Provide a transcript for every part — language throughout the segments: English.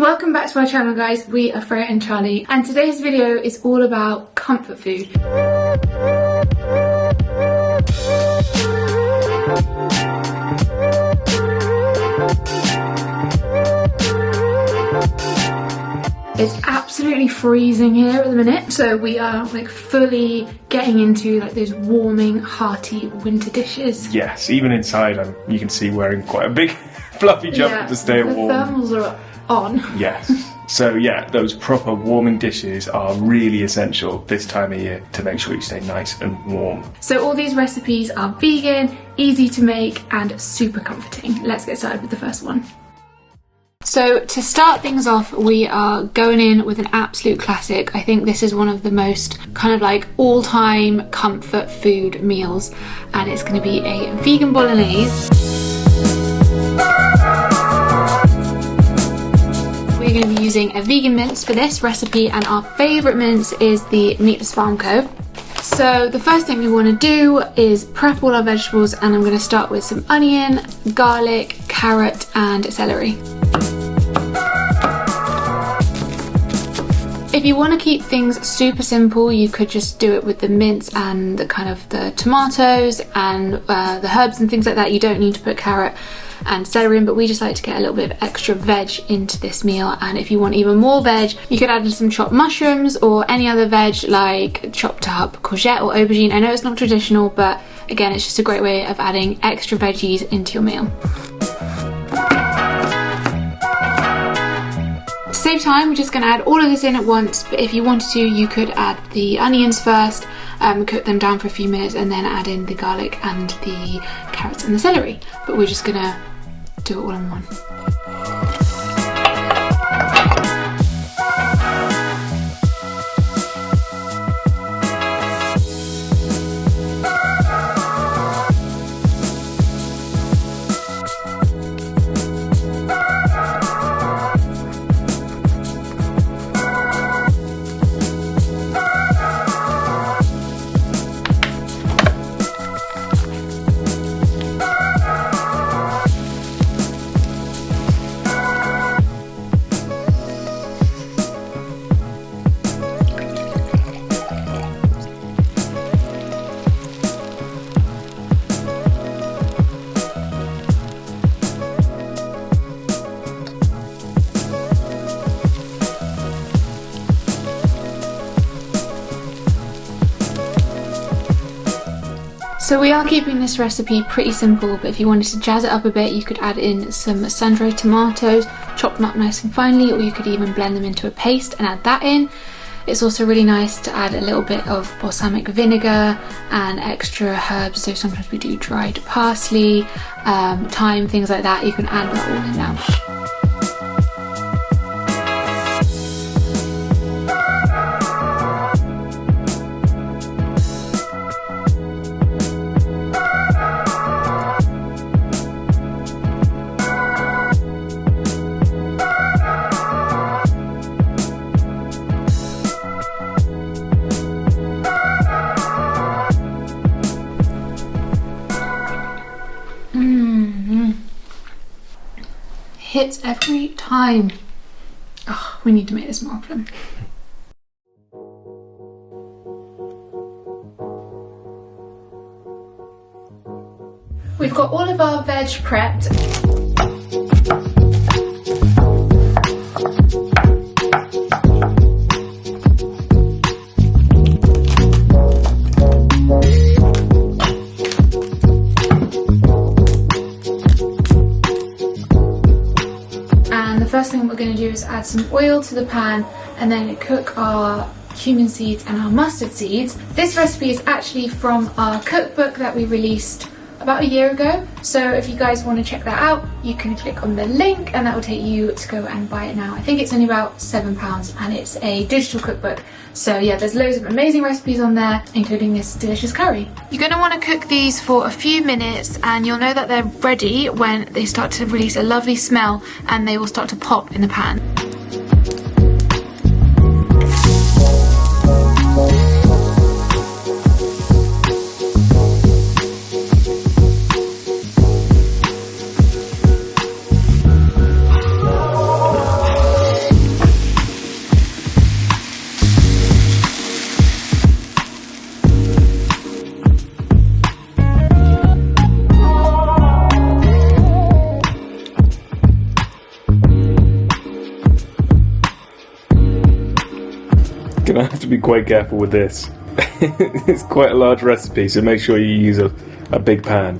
Welcome back to our channel, guys. We are Freya and Charlie, and today's video is all about comfort food. It's absolutely freezing here at the minute, so we are like fully getting into like those warming, hearty winter dishes. Yes, even inside you can see wearing quite a big fluffy jumper to stay warm. The thermals are on. Yes. So yeah, those proper warming dishes are really essential this time of year to make sure you stay nice and warm. So all these recipes are vegan, easy to make, and super comforting. Let's get started with the first one. So to start things off, we are going in with an absolute classic. I think this is one of the most kind of like all-time comfort food meals, and it's going to be a vegan bolognese. We're going to be using a vegan mince for this recipe, and our favourite mince is the meatless farm cove. So the first thing we want to do is prep all our vegetables, and I'm going to start with some onion, garlic, carrot and celery. If you want to keep things super simple, you could just do it with the mince and the kind of the tomatoes and the herbs and things like that. You don't need to put carrot and celery in, but we just like to get a little bit of extra veg into this meal. And if you want even more veg, you could add in some chopped mushrooms or any other veg like chopped up courgette or aubergine. I know it's not traditional, but again, it's just a great way of adding extra veggies into your meal. To save time, we're just going to add all of this in at once, but if you wanted to, you could add the onions first, cook them down for a few minutes, and then add in the garlic and the carrots and the celery. But we're just going to do it all in one. So we are keeping this recipe pretty simple, but if you wanted to jazz it up a bit, you could add in some sun-dried tomatoes, chop them up nice and finely, or you could even blend them into a paste and add that in. It's also really nice to add a little bit of balsamic vinegar and extra herbs, so sometimes we do dried parsley, thyme, things like that. You can add that all in now. Hits every time. Oh, we need to make this more often. We've got all of our veg prepped. First thing we're going to do is add some oil to the pan and then cook our cumin seeds and our mustard seeds. This recipe is actually from our cookbook that we released about a year ago, so if you guys want to check that out, you can click on the link and that will take you to go and buy it now. I think it's only about £7 and it's a digital cookbook. So yeah, there's loads of amazing recipes on there, including this delicious curry. You're going to want to cook these for a few minutes, and you'll know that they're ready when they start to release a lovely smell and they will start to pop in the pan. to have to be quite careful with this. It's quite a large recipe, so make sure you use a big pan.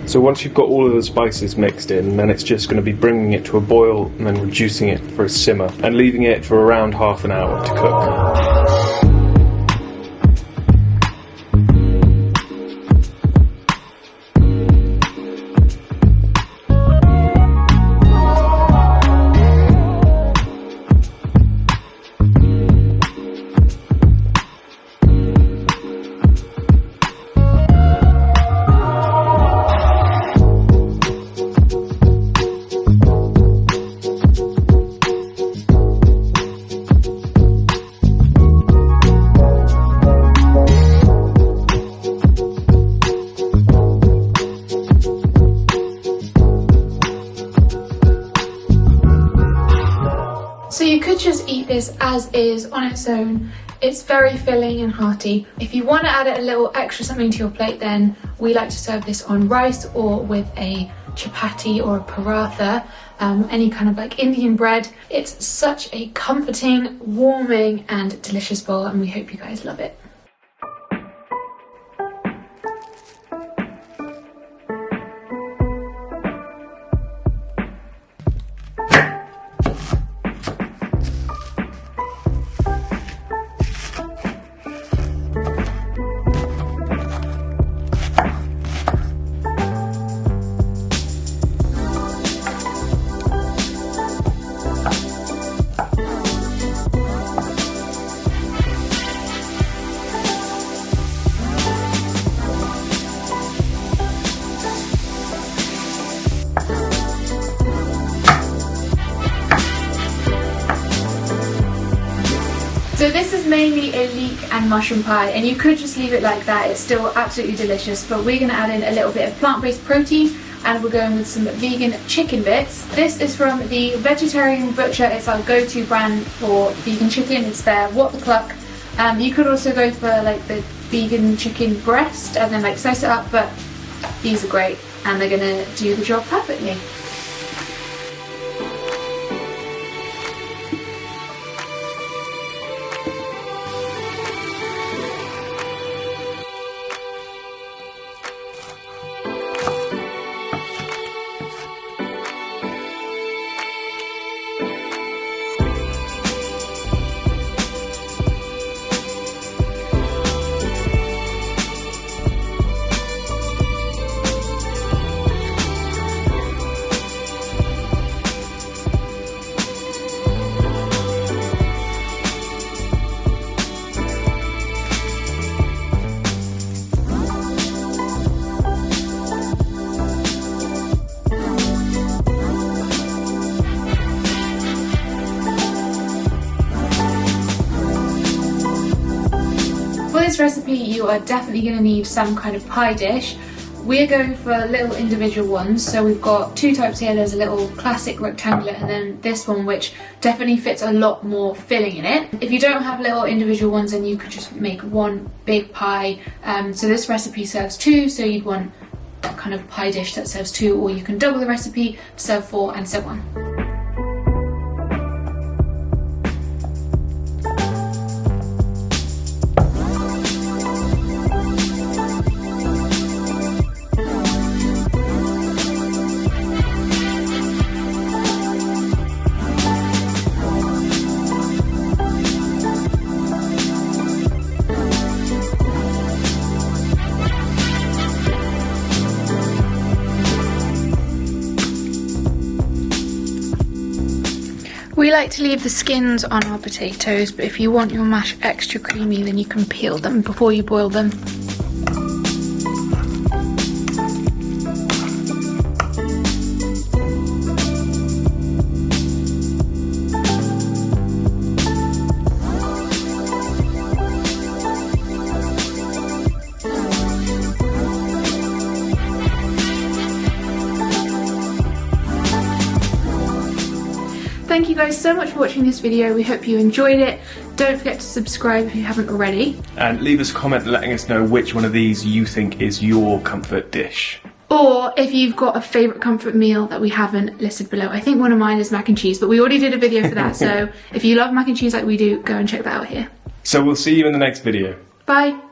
So once you've got all of the spices mixed in, then it's just going to be bringing it to a boil and then reducing it for a simmer and leaving it for around half an hour to cook. So you could just eat this as is on its own. It's very filling and hearty. If you want to add a little extra something to your plate, then we like to serve this on rice or with a chapati or a paratha, any kind of like Indian bread. It's such a comforting, warming and delicious bowl, and we hope you guys love it. So this is mainly a leek and mushroom pie, and you could just leave it like that, it's still absolutely delicious, but we're going to add in a little bit of plant-based protein, and we're going with some vegan chicken bits. This is from the Vegetarian Butcher. It's our go-to brand for vegan chicken. It's their What the Cluck. You could also go for like the vegan chicken breast and then like slice it up, but these are great and they're going to do the job perfectly. For this recipe you are definitely going to need some kind of pie dish. We're going for little individual ones, so we've got two types here. There's a little classic rectangular and then this one which definitely fits a lot more filling in it. If you don't have little individual ones, then you could just make one big pie. So this recipe serves two, so you'd want a kind of pie dish that serves two, or you can double the recipe to serve four and so on. We like to leave the skins on our potatoes, but if you want your mash extra creamy, then you can peel them before you boil them. thank you guys so much for watching this video. We hope you enjoyed it. Don't forget to subscribe if you haven't already. And leave us a comment letting us know which one of these you think is your comfort dish. Or if you've got a favourite comfort meal that we haven't listed below. I think one of mine is mac and cheese, but we already did a video for that. So if you love mac and cheese like we do, go and check that out here. So we'll see you in the next video. Bye.